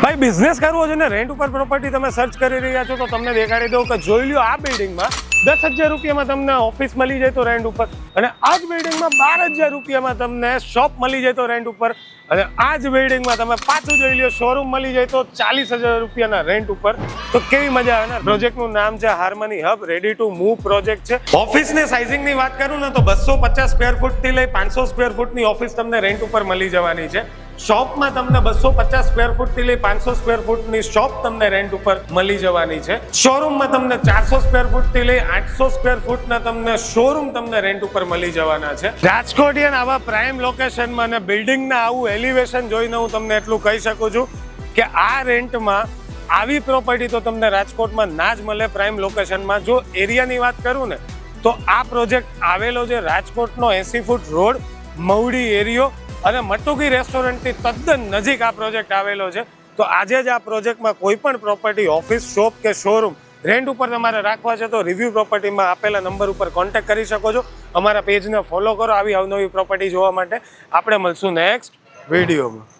ભાઈ બિઝનેસ કરવો છે ને રેન્ટ ઉપર પ્રોપર્ટી તમે સર્ચ કરી રહ્યા છો તો તમને દેખાડી દઉં કે જોઈ લ્યો આ બિલ્ડિંગમાં 10,000 રૂપિયામાં તમને ઓફિસ મળી જાય તો રેન્ટ ઉપર, અને આ જ બિલ્ડિંગમાં 12,000 રૂપિયામાં તમને શોપ મળી જાય તો રેન્ટ ઉપર, અને આ જ બિલ્ડિંગમાં તમે પાછું જોઈ લ્યો શોરૂમ મળી જાય તો 40,000 રૂપિયાના રેન્ટ ઉપર. તો કેવી મજા આવે ને. પ્રોજેક્ટનું નામ છે harmony hub, ready to move project છે. ઓફિસની સાઇઝિંગની વાત કરું ને તો 250 સ્ક્વેર ફૂટથી લઈ 500 સ્ક્વેર ફૂટની ઓફિસ તમને રેન્ટ ઉપર મળી જવાની છે. શોપમાં તમને 250 સ્ક્વેર ફૂટથી લઈ 500 સ્ક્વેર ફૂટની શોપ તમને રેન્ટ ઉપર મળી જવાની છે. શોરૂમમાં તમને 400 સ્ક્વેર ફૂટથી લઈ 800 સ્ક્વેર ફૂટના તમને શોરૂમ તમને રેન્ટ ઉપર મળી જવાના છે. રાજકોટિયન આવા પ્રાઇમ લોકેશનમાં અને બિલ્ડિંગના આવું એલિવેશન જોઈને હું તમને એટલું કહી શકું છું કે આ રેન્ટમાં આવી પ્રોપર્ટી તો તમને રાજકોટમાં ના જ મળે પ્રાઇમ લોકેશનમાં. જો એરિયાની વાત કરું ને તો આ પ્રોજેક્ટ આવેલો છે રાજકોટનો 80 ફૂટ રોડ, મવડી એરિયો અને મટુકી રેસ્ટોરન્ટની તદ્દન નજીક આ પ્રોજેક્ટ આવેલો છે. તો આજે જ આ પ્રોજેક્ટમાં કોઈ પણ પ્રોપર્ટી, ઓફિસ, શોપ કે શોરૂમ રેન્ટ ઉપર તમારે રાખવા છે તો રિવ્યુ પ્રોપર્ટીમાં આપેલા નંબર ઉપર કોન્ટેક્ટ કરી શકો છો. અમારા પેજને ફોલો કરો આવી અવનવી પ્રોપર્ટી જોવા માટે. આપણે મળશું નેક્સ્ટ વિડીયોમાં.